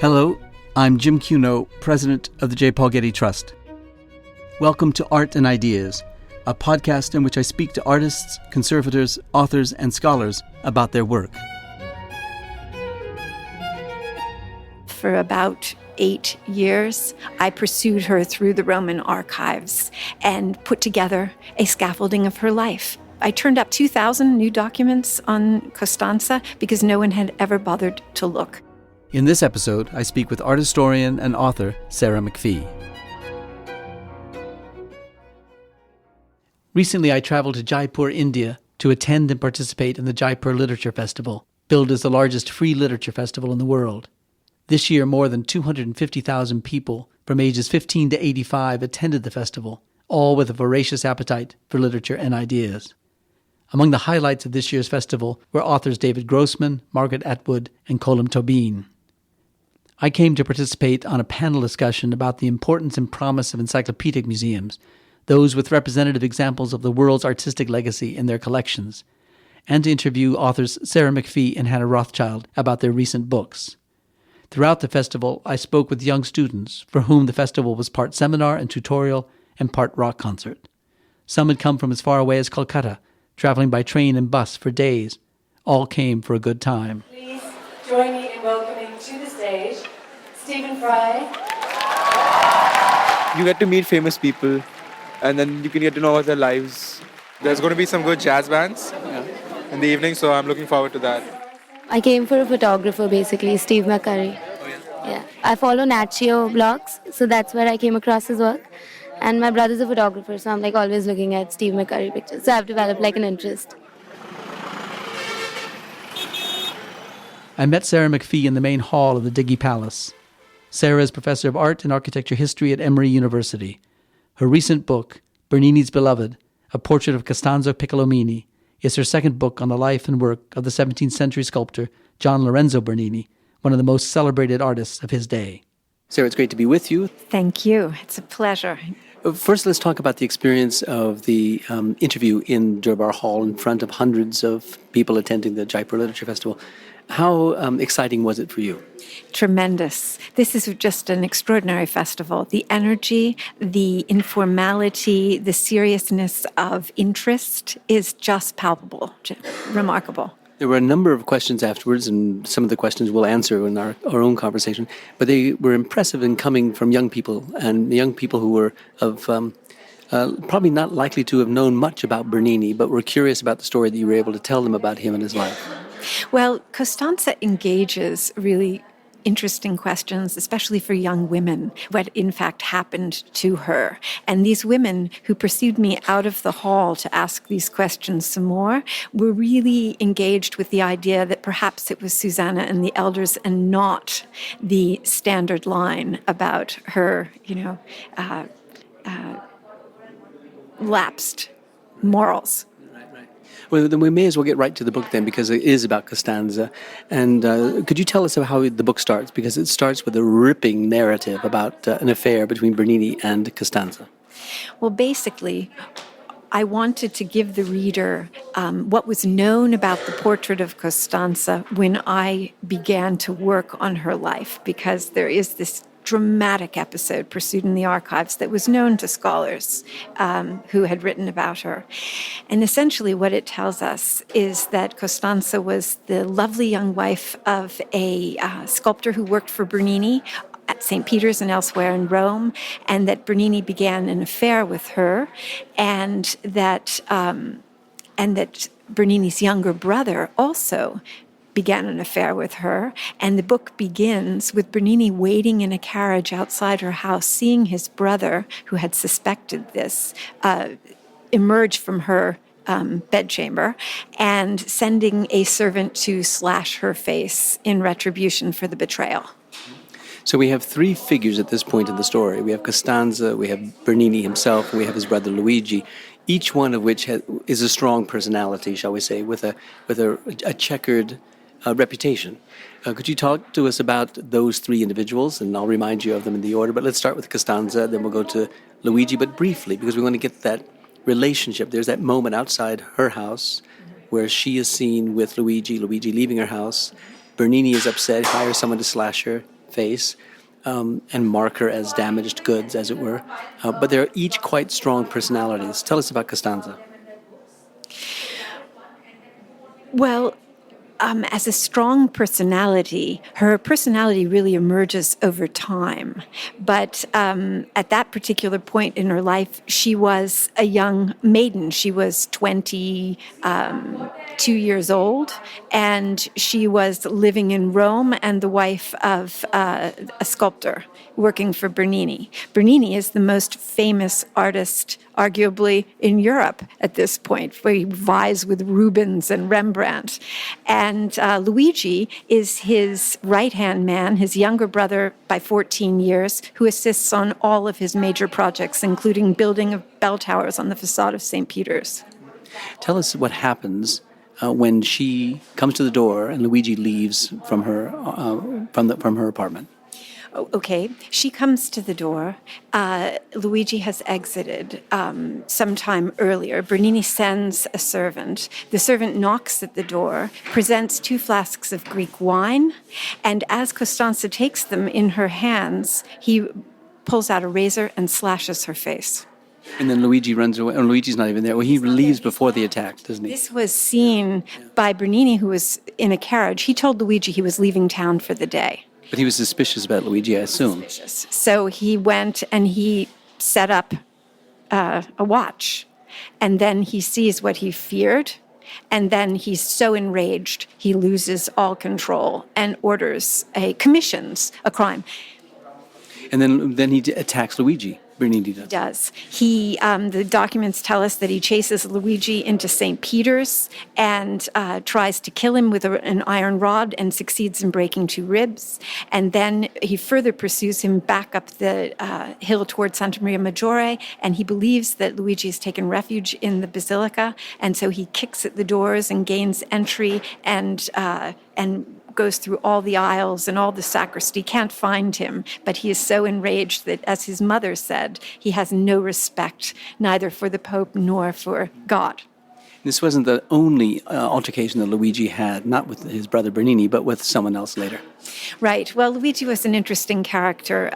Hello, I'm Jim Cuno, president of the J. Paul Getty Trust. Welcome to Art and Ideas, a podcast in which I speak to artists, conservators, authors, and scholars about their work. For about 8 years, I pursued her through the Roman archives and put together a scaffolding of her life. I turned up 2,000 new documents on Costanza because no one had ever bothered to look. In this episode, I speak with art historian and author Sarah McPhee. Recently, I traveled to Jaipur, India, to attend and participate in the Jaipur Literature Festival, billed as the largest free literature festival in the world. This year, more than 250,000 people from ages 15 to 85 attended the festival, all with a voracious appetite for literature and ideas. Among the highlights of this year's festival were authors David Grossman, Margaret Atwood, and Colm Tóibín. I came to participate on a panel discussion about the importance and promise of encyclopedic museums, those with representative examples of the world's artistic legacy in their collections, and to interview authors Sarah McPhee and Hannah Rothschild about their recent books. Throughout the festival, I spoke with young students for whom the festival was part seminar and tutorial and part rock concert. Some had come from as far away as Calcutta, traveling by train and bus for days. All came for a good time. Please join me in welcoming to the stage Stephen Fry. You get to meet famous people and then you can get to know about their lives. There's going to be some good jazz bands in the evening, so I'm looking forward to that. I came for a photographer, basically, Steve McCurry. Yeah. I follow Nat Geo blogs, so that's where I came across his work. And my brother's a photographer, so I'm always looking at Steve McCurry pictures. So I've developed an interest. I met Sarah McPhee in the main hall of the Diggy Palace. Sarah is professor of art and architecture history at Emory University. Her recent book, Bernini's Beloved, A Portrait of Costanza Piccolomini, is her second book on the life and work of the 17th century sculptor Gian Lorenzo Bernini, one of the most celebrated artists of his day. Sarah, it's great to be with you. Thank you. It's a pleasure. First, let's talk about the experience of the interview in Durbar Hall in front of hundreds of people attending the Jaipur Literature Festival. How exciting was it for you? Tremendous. This is just an extraordinary festival. The energy, the informality, the seriousness of interest is just palpable, remarkable. There were a number of questions afterwards, and some of the questions we'll answer in our own conversation, but they were impressive in coming from young people, and young people who were of probably not likely to have known much about Bernini, but were curious about the story that you were able to tell them about him and his life. Well, Costanza engages really interesting questions, especially for young women, what in fact happened to her. And these women who pursued me out of the hall to ask these questions some more were really engaged with the idea that perhaps it was Susanna and the elders and not the standard line about her, lapsed morals. Well, then we may as well get right to the book then, because it is about Costanza. And could you tell us how the book starts? Because it starts with a ripping narrative about an affair between Bernini and Costanza. Well, basically, I wanted to give the reader what was known about the portrait of Costanza when I began to work on her life, because there is this dramatic episode pursued in the archives that was known to scholars who had written about her. And essentially what it tells us is that Costanza was the lovely young wife of a sculptor who worked for Bernini at St. Peter's and elsewhere in Rome, and that Bernini began an affair with her, and that Bernini's younger brother also began an affair with her, and the book begins with Bernini waiting in a carriage outside her house, seeing his brother, who had suspected this, emerge from her bedchamber, and sending a servant to slash her face in retribution for the betrayal. So we have three figures at this point in the story. We have Costanza, we have Bernini himself, and we have his brother Luigi, each one of which is a strong personality, shall we say, with a checkered reputation. Could you talk to us about those three individuals? And I'll remind you of them in the order, but let's start with Costanza, then we'll go to Luigi, but briefly, because we want to get that relationship. There's that moment outside her house where she is seen with Luigi leaving her house. Bernini is upset, hires someone to slash her, face and mark her as damaged goods, as it were. But they're each quite strong personalities. Tell us about Costanza. Well, as a strong personality, her personality really emerges over time. But at that particular point in her life, she was a young maiden. She was 22 years old, and she was living in Rome and the wife of a sculptor working for Bernini. Bernini is the most famous artist, arguably, in Europe at this point, where he vies with Rubens and Rembrandt. And Luigi is his right-hand man, his younger brother by 14 years, who assists on all of his major projects, including building of bell towers on the facade of St. Peter's. Tell us what happens when she comes to the door and Luigi leaves from her from her apartment. Okay, she comes to the door. Luigi has exited sometime earlier. Bernini sends a servant. The servant knocks at the door, presents 2 flasks of Greek wine, and as Costanza takes them in her hands, he pulls out a razor and slashes her face. And then Luigi runs away. Oh, Luigi's not even there. Well, he leaves before the attack, doesn't he? This was seen by Bernini, who was in a carriage. He told Luigi he was leaving town for the day. But he was suspicious about Luigi, I assume. So he went and he set up a watch. And then he sees what he feared. And then he's so enraged, he loses all control and commissions a crime. And then he attacks Luigi. Bernini does. He does. The documents tell us that he chases Luigi into St. Peter's and tries to kill him with an iron rod and succeeds in breaking 2 ribs. And then he further pursues him back up the hill toward Santa Maria Maggiore, and he believes that Luigi has taken refuge in the basilica, and so he kicks at the doors and gains entry and goes through all the aisles and all the sacristy, can't find him, but he is so enraged that, as his mother said, he has no respect neither for the Pope nor for God. This wasn't the only altercation that Luigi had, not with his brother Bernini, but with someone else later. Right. Well, Luigi was an interesting character.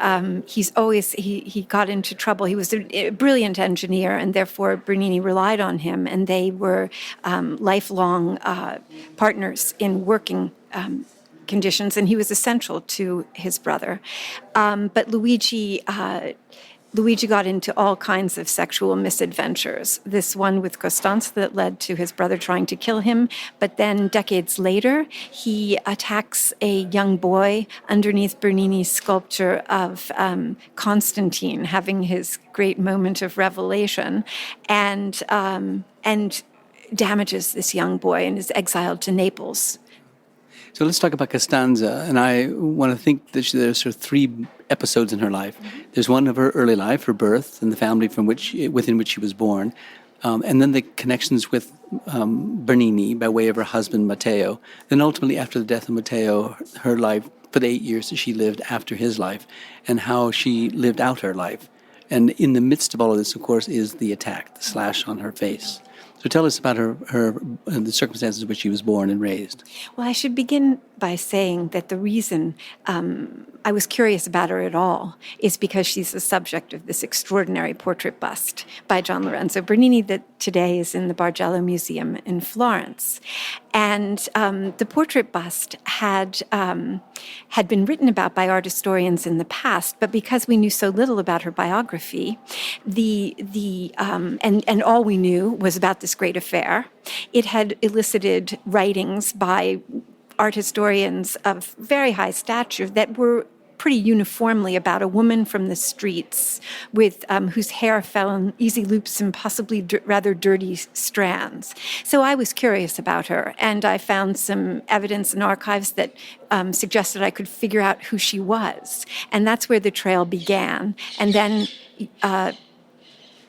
He got into trouble. He was a brilliant engineer, and therefore Bernini relied on him, and they were lifelong partners in working conditions, and he was essential to his brother. But Luigi got into all kinds of sexual misadventures. This one with Costanza that led to his brother trying to kill him. But then decades later, he attacks a young boy underneath Bernini's sculpture of Constantine, having his great moment of revelation, and damages this young boy and is exiled to Naples. So let's talk about Costanza, and I want to think that there's sort of 3 episodes in her life. There's one of her early life, her birth, and the family within which she was born, and then the connections with Bernini by way of her husband Matteo. Then ultimately, after the death of Matteo, her life for the 8 years that she lived after his life, and how she lived out her life. And in the midst of all of this, of course, is the attack, the slash on her face. So tell us about the circumstances in which she was born and raised. Well, I should begin by saying that the reason I was curious about her at all is because she's the subject of this extraordinary portrait bust by Gian Lorenzo Bernini that today is in the Bargello Museum in Florence. And the portrait bust had been written about by art historians in the past, but because we knew so little about her biography, and all we knew was about this great affair, it had elicited writings by art historians of very high stature that were pretty uniformly about a woman from the streets with whose hair fell in easy loops and possibly rather dirty strands. So I was curious about her, and I found some evidence in archives that suggested I could figure out who she was. And that's where the trail began. And then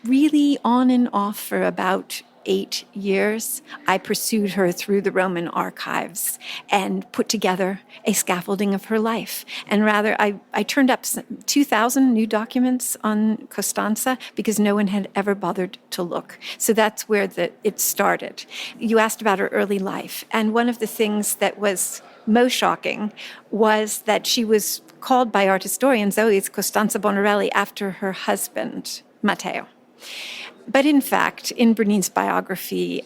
really on and off for about 8 years, I pursued her through the Roman archives and put together a scaffolding of her life. And rather, I turned up 2,000 new documents on Costanza because no one had ever bothered to look. So that's where it started. You asked about her early life. And one of the things that was most shocking was that she was called by art historians always Costanza Bonarelli after her husband, Matteo. But in fact, in Bernini's biography,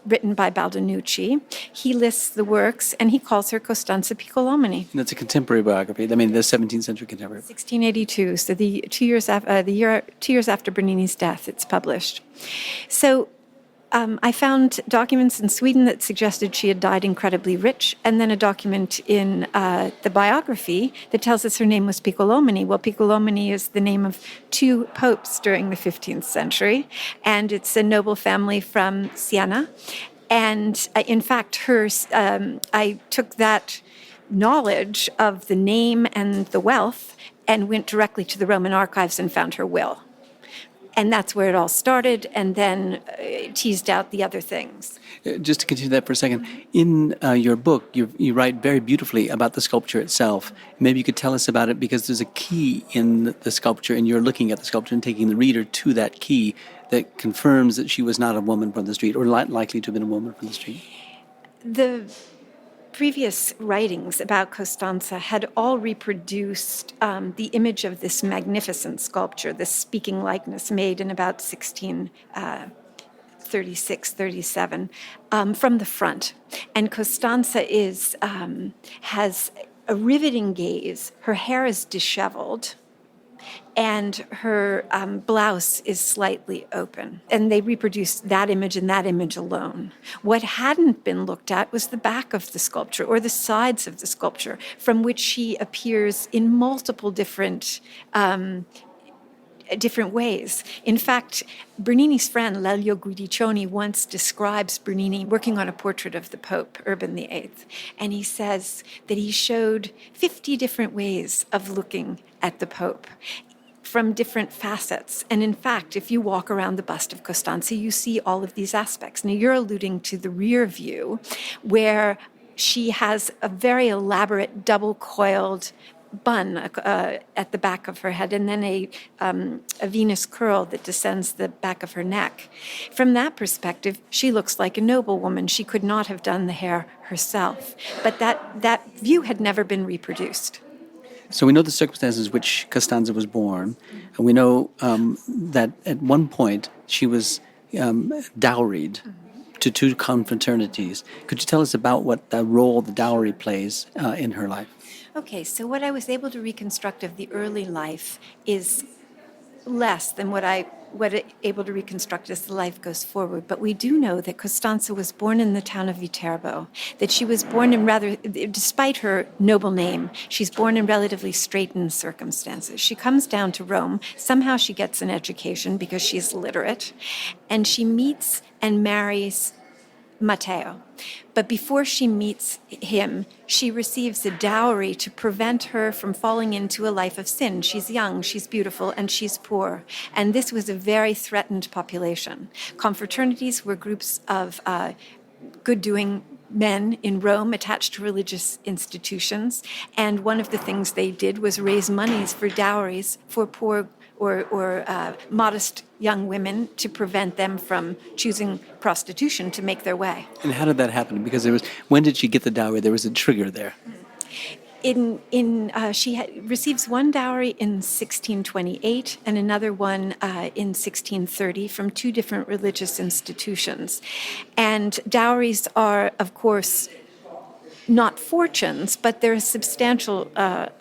written by Baldinucci, he lists the works and he calls her Costanza Piccolomini. And that's a contemporary biography. I mean, the 17th century contemporary. 1682, so 2 years after Bernini's death, it's published. So I found documents in Sweden that suggested she had died incredibly rich, and then a document in the biography that tells us her name was Piccolomini. Well, Piccolomini is the name of 2 popes during the 15th century, and it's a noble family from Siena. And in fact, I took that knowledge of the name and the wealth and went directly to the Roman archives and found her will. And that's where it all started, and then teased out the other things. Just to continue that for a second, in your book, you write very beautifully about the sculpture itself. Maybe you could tell us about it, because there's a key in the sculpture, and you're looking at the sculpture and taking the reader to that key that confirms that she was not a woman from the street, or likely to have been a woman from the street. The previous writings about Costanza had all reproduced the image of this magnificent sculpture, this speaking likeness made in about 1636-37, from the front. And Costanza has a riveting gaze. Her hair is disheveled, and her blouse is slightly open. And they reproduced that image and that image alone. What hadn't been looked at was the back of the sculpture, or the sides of the sculpture, from which she appears in multiple different ways. In fact, Bernini's friend Lelio Guidiccioni once describes Bernini working on a portrait of the Pope, Urban VIII, and he says that he showed 50 different ways of looking at the Pope from different facets. And in fact, if you walk around the bust of Costanza, you see all of these aspects. Now, you're alluding to the rear view, where she has a very elaborate double-coiled bun at the back of her head, and then a Venus curl that descends the back of her neck. From that perspective, she looks like a noblewoman. She could not have done the hair herself. But that view had never been reproduced. So we know the circumstances in which Costanza was born, and we know that at one point she was dowried to 2 confraternities. Could you tell us about what the role the dowry plays in her life? Okay, so what I was able to reconstruct of the early life is less than what able to reconstruct as the life goes forward. But we do know that Costanza was born in the town of Viterbo, that she was born in despite her noble name, she's born in relatively straitened circumstances. She comes down to Rome. Somehow she gets an education because she's literate, and she meets and marries Matteo. But before she meets him, she receives a dowry to prevent her from falling into a life of sin. She's young, she's beautiful, and she's poor. And this was a very threatened population. Confraternities were groups of good-doing men in Rome attached to religious institutions. And one of the things they did was raise monies for dowries for poor or modest young women to prevent them from choosing prostitution to make their way. And how did that happen? Because when did she get the dowry? There was a trigger there. She receives one dowry in 1628 and another one in 1630 from 2 different religious institutions. And dowries are, of course, not fortunes, but they're a substantial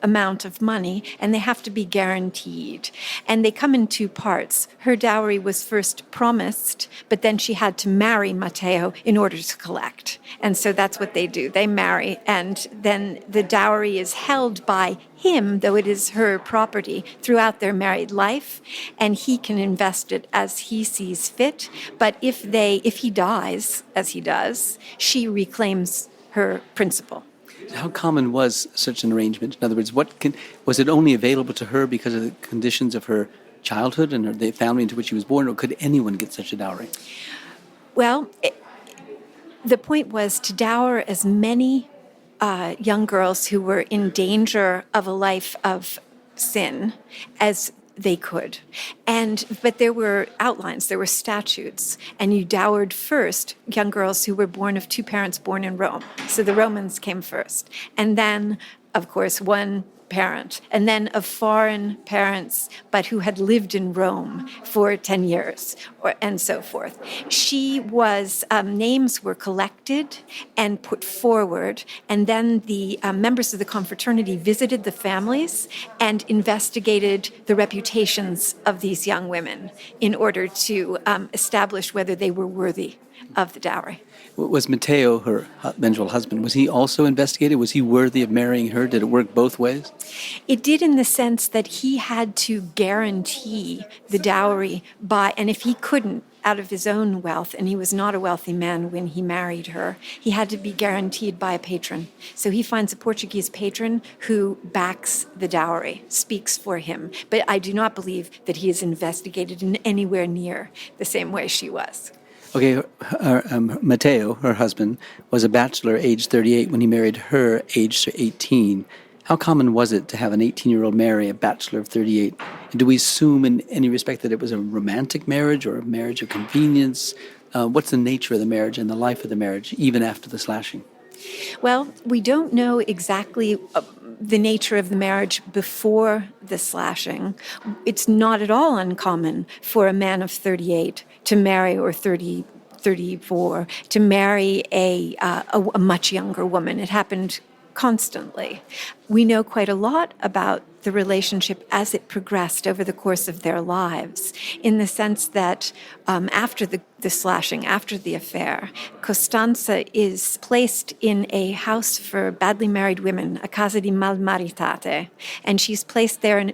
amount of money, and they have to be guaranteed. And they come in 2 parts. Her dowry was first promised, but then she had to marry Matteo in order to collect. And so that's what they do. They marry, and then the dowry is held by him, though it is her property, throughout their married life, and he can invest it as he sees fit. But if he dies, as he does, she reclaims her principal. How common was such an arrangement? In other words, was it only available to her because of the conditions of her childhood and the family into which she was born, or could anyone get such a dowry? Well, the point was to dower as many young girls who were in danger of a life of sin as they could. But there were outlines, there were statutes, and you dowered first young girls who were born of two parents born in Rome. So the Romans came first. And then, of course, one parent, and then of foreign parents, but who had lived in Rome for 10 years, and so forth. Names were collected and put forward, and then the members of the confraternity visited the families and investigated the reputations of these young women in order to establish whether they were worthy of the dowry. Was Matteo, her eventual husband, was he also investigated? Was he worthy of marrying her? Did it work both ways? It did, in the sense that he had to guarantee the dowry and if he couldn't, out of his own wealth, and he was not a wealthy man when he married her, he had to be guaranteed by a patron. So he finds a Portuguese patron who backs the dowry, speaks for him. But I do not believe that he is investigated in anywhere near the same way she was. Okay, Matteo, her husband, was a bachelor aged 38 when he married her aged 18. How common was it to have an 18-year-old marry a bachelor of 38? And do we assume in any respect that it was a romantic marriage or a marriage of convenience? What's the nature of the marriage and the life of the marriage, even after the slashing? Well, we don't know exactly the nature of the marriage before the slashing. It's not at all uncommon for a man of 38 to marry, or 34, to marry a much younger woman. It happened constantly. We know quite a lot about the relationship as it progressed over the course of their lives, in the sense that after the slashing, after the affair, Costanza is placed in a house for badly married women, a casa di malmaritate, and she's placed there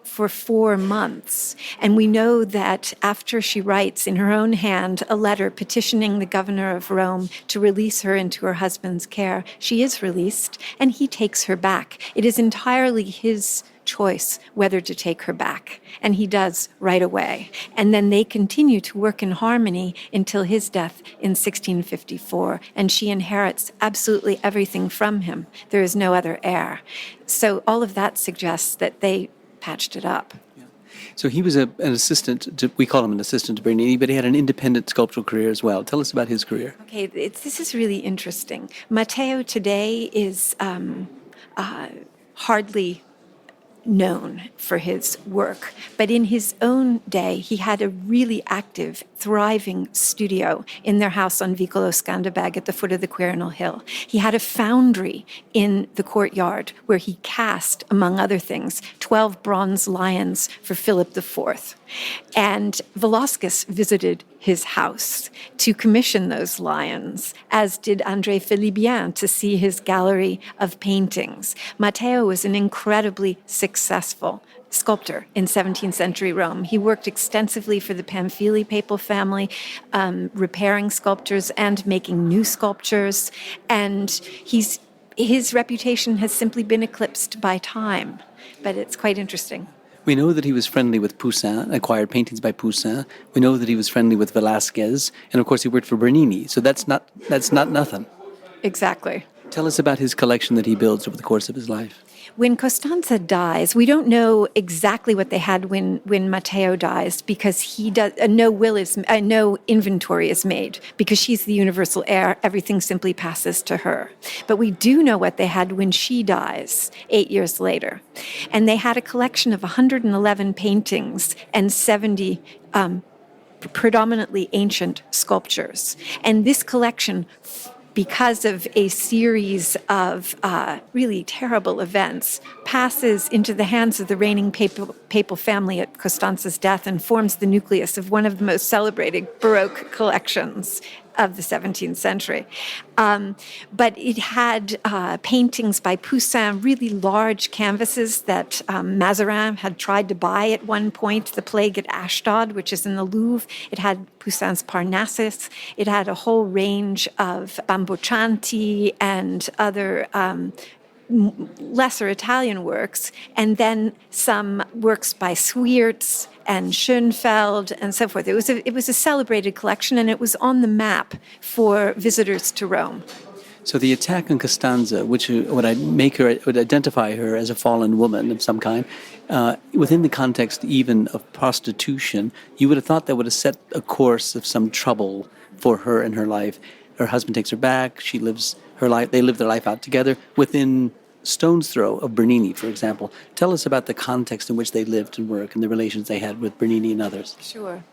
for 4 months. And we know that after she writes in her own hand a letter petitioning the governor of Rome to release her into her husband's care, she is released, and he takes her back. It is entirely his choice whether to take her back, and he does right away. And then they continue to work in harmony until his death in 1654, and she inherits absolutely everything from him. There is no other heir. So all of that suggests that they patched it up. So he was an assistant, we call him an assistant to Bernini, but he had an independent sculptural career as well. Tell us about his career. Okay, this is really interesting. Matteo today is hardly known for his work, but in his own day, he had a really active, thriving studio in their house on Vicolo Scanderbeg at the foot of the Quirinal Hill. He had a foundry in the courtyard where he cast, among other things, 12 bronze lions for Philip IV. And Velázquez visited his house to commission those lions, as did André Philibien to see his gallery of paintings. Matteo was an incredibly successful sculptor in 17th century Rome. He worked extensively for the Pamphili papal family, repairing sculptures and making new sculptures. And his reputation has simply been eclipsed by time, but it's quite interesting. We know that he was friendly with Poussin, acquired paintings by Poussin. We know that he was friendly with Velázquez, and of course he worked for Bernini. So that's not nothing. Exactly. Tell us about his collection that he builds over the course of his life. When Costanza dies, we don't know exactly what they had when Matteo dies, because no inventory is made, because she's the universal heir. Everything simply passes to her. But we do know what they had when she dies 8 years later, and they had a collection of 111 paintings and 70 predominantly ancient sculptures. And this collection, because of a series of really terrible events, passes into the hands of the reigning papal family at Costanza's death and forms the nucleus of one of the most celebrated Baroque collections of the 17th century. But it had paintings by Poussin, really large canvases that Mazarin had tried to buy at one point, the Plague at Ashdod, which is in the Louvre. It had Poussin's Parnassus. It had a whole range of Bamboccianti and other lesser Italian works, and then some works by Sweerts and Schoenfeld and so forth. It was a celebrated collection, and it was on the map for visitors to Rome. So the attack on Costanza, which would identify her as a fallen woman of some kind, within the context even of prostitution, you would have thought that would have set a course of some trouble for her in her life. Her husband takes her back. She lives her life. They live their life out together within stone's throw of Bernini, for example. Tell us about the context in which they lived and worked and the relations they had with Bernini and others. Sure.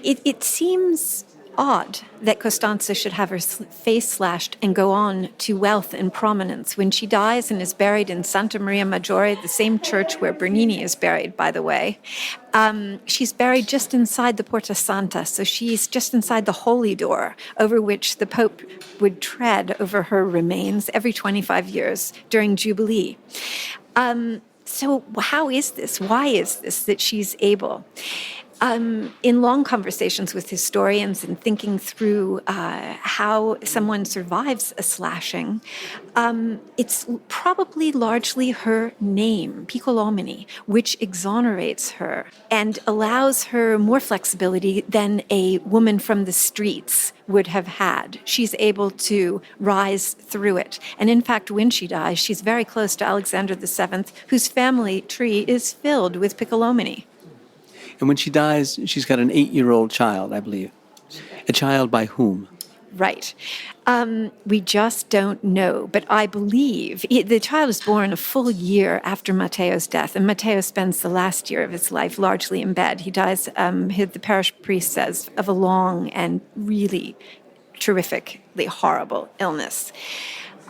It seems odd that Costanza should have her face slashed and go on to wealth and prominence when she dies and is buried in Santa Maria Maggiore, the same church where Bernini is buried, by the way. She's buried just inside the Porta Santa, so she's just inside the holy door over which the Pope would tread over her remains every 25 years during Jubilee. So how is this? Why is this that she's able? In long conversations with historians and thinking through how someone survives a slashing, it's probably largely her name, Piccolomini, which exonerates her and allows her more flexibility than a woman from the streets would have had. She's able to rise through it. And in fact, when she dies, she's very close to Alexander VII, whose family tree is filled with Piccolomini. And when she dies, she's got an 8-year-old child, I believe. A child by whom? Right. We just don't know. But I believe the child is born a full year after Matteo's death. And Matteo spends the last year of his life largely in bed. He dies, the parish priest says, of a long and really terrifically horrible illness.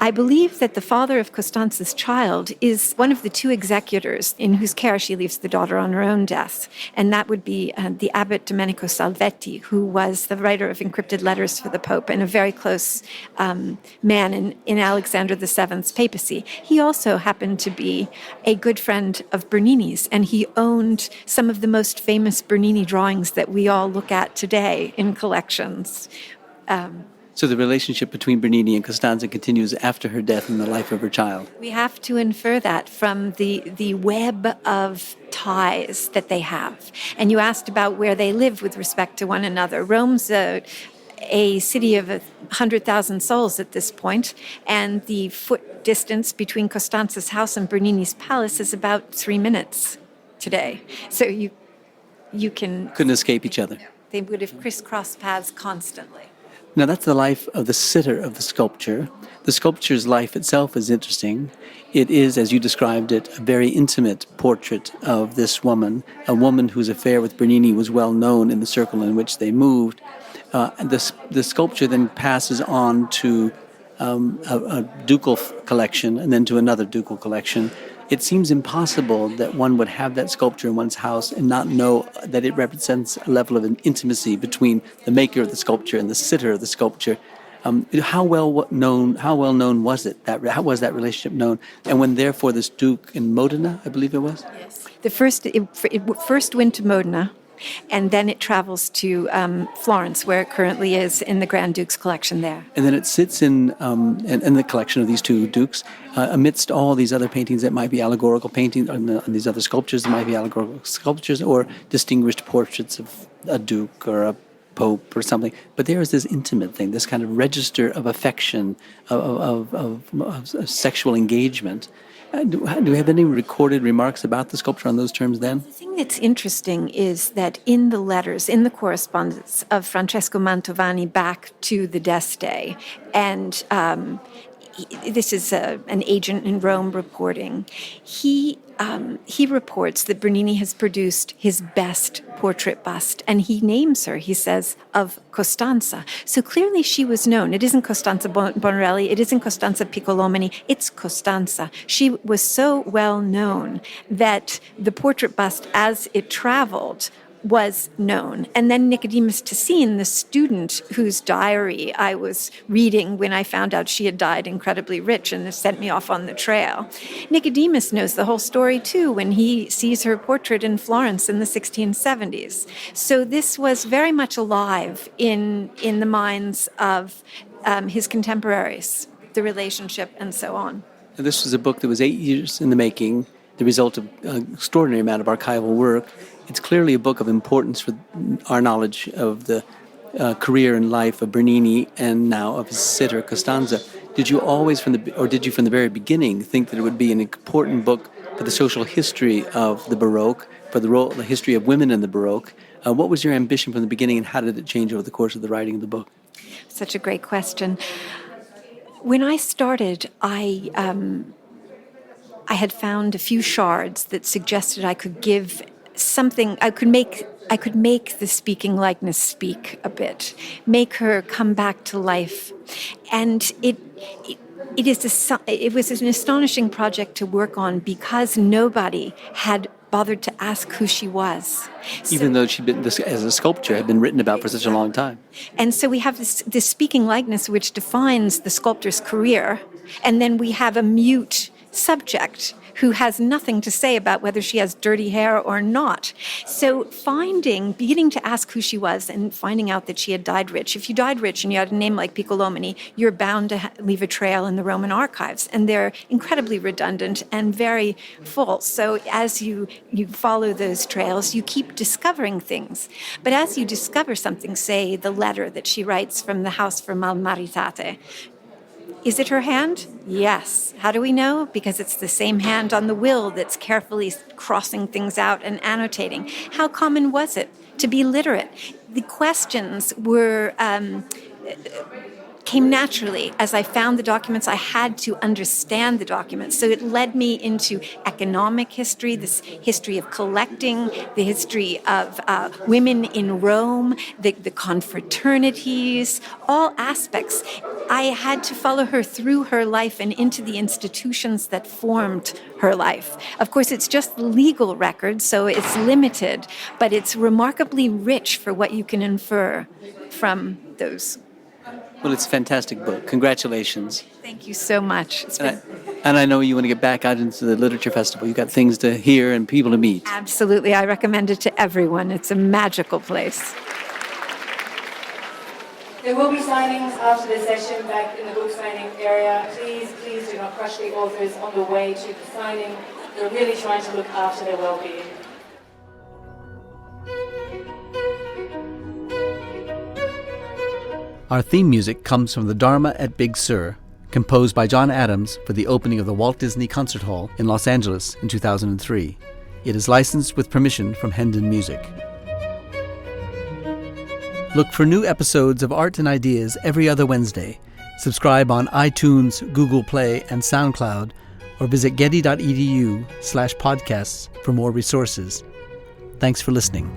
I believe that the father of Costanza's child is one of the two executors in whose care she leaves the daughter on her own death. And that would be the abbot Domenico Salvetti, who was the writer of encrypted letters for the Pope and a very close man in Alexander VII's papacy. He also happened to be a good friend of Bernini's, and he owned some of the most famous Bernini drawings that we all look at today in collections. So the relationship between Bernini and Costanza continues after her death and the life of her child. We have to infer that from the web of ties that they have. And you asked about where they live with respect to one another. Rome's a city of 100,000 souls at this point, and the foot distance between Costanza's house and Bernini's palace is about 3 minutes today. So you couldn't escape each other. They would have crisscrossed paths constantly. Now, that's the life of the sitter of the sculpture. The sculpture's life itself is interesting. It is, as you described it, a very intimate portrait of this woman, a woman whose affair with Bernini was well known in the circle in which they moved. The sculpture then passes on to a ducal collection and then to another ducal collection. It seems impossible that one would have that sculpture in one's house and not know that it represents a level of intimacy between the maker of the sculpture and the sitter of the sculpture. How well known was it? How was that relationship known? And when, therefore, this Duke in Modena, I believe it was? Yes. It first went to Modena, and then it travels to Florence, where it currently is in the Grand Duke's collection there. And then it sits in the collection of these two dukes, amidst all these other paintings that might be allegorical paintings, and these other sculptures that might be allegorical sculptures, or distinguished portraits of a duke or a pope or something. But there is this intimate thing, this kind of register of affection, of sexual engagement. Do we have any recorded remarks about the sculpture on those terms then? The thing that's interesting is that in the letters, in the correspondence of Francesco Mantovani back to the D'Este, and this is an agent in Rome reporting, he reports that Bernini has produced his best portrait bust, and he names her, he says, of Costanza. So clearly she was known. It isn't Costanza Bonarelli, it isn't Costanza Piccolomini, it's Costanza. She was so well known that the portrait bust, as it traveled, was known. And then Nicodemus Tessin, the student whose diary I was reading when I found out she had died incredibly rich and sent me off on the trail, Nicodemus knows the whole story too when he sees her portrait in Florence in the 1670s. So this was very much alive in the minds of his contemporaries, the relationship and so on. And this was a book that was 8 years in the making, the result of an extraordinary amount of archival work. It's clearly a book of importance for our knowledge of the career and life of Bernini and now of his sitter Costanza, did you always from the very beginning think that it would be an important book for the social history of the Baroque, for the history of women in the Baroque? What was your ambition from the beginning, and how did it change over the course of the writing of the book? Such a great question. When I started, I had found a few shards that suggested I could give something. I could make the speaking likeness speak a bit, make her come back to life, and it was an astonishing project to work on because nobody had bothered to ask who she was. Even though she'd been, as a sculptor, had been written about for such a long time. And so we have this speaking likeness which defines the sculptor's career, and then we have a mute subject who has nothing to say about whether she has dirty hair or not. So beginning to ask who she was and finding out that she had died rich. If you died rich and you had a name like Piccolomini, you're bound to leave a trail in the Roman archives, and they're incredibly redundant and very full. So as you follow those trails, you keep discovering things. But as you discover something, say the letter that she writes from the house for Malmaritate, is it her hand? Yes. How do we know? Because it's the same hand on the will that's carefully crossing things out and annotating. How common was it to be literate? The questions came naturally. As I found the documents, I had to understand the documents. So it led me into economic history, this history of collecting, the history of women in Rome, the confraternities, all aspects. I had to follow her through her life and into the institutions that formed her life. Of course, it's just legal records, so it's limited, but it's remarkably rich for what you can infer from those. Well, it's a fantastic book. Congratulations. Thank you so much. And I know you want to get back out into the Literature Festival. You've got things to hear and people to meet. Absolutely. I recommend it to everyone. It's a magical place. There will be signings after the session back in the book signing area. Please do not crush the authors on the way to the signing. They're really trying to look after their well-being. Our theme music comes from the Dharma at Big Sur, composed by John Adams for the opening of the Walt Disney Concert Hall in Los Angeles in 2003. It is licensed with permission from Hendon Music. Look for new episodes of Art and Ideas every other Wednesday. Subscribe on iTunes, Google Play, and SoundCloud, or visit getty.edu/podcasts for more resources. Thanks for listening.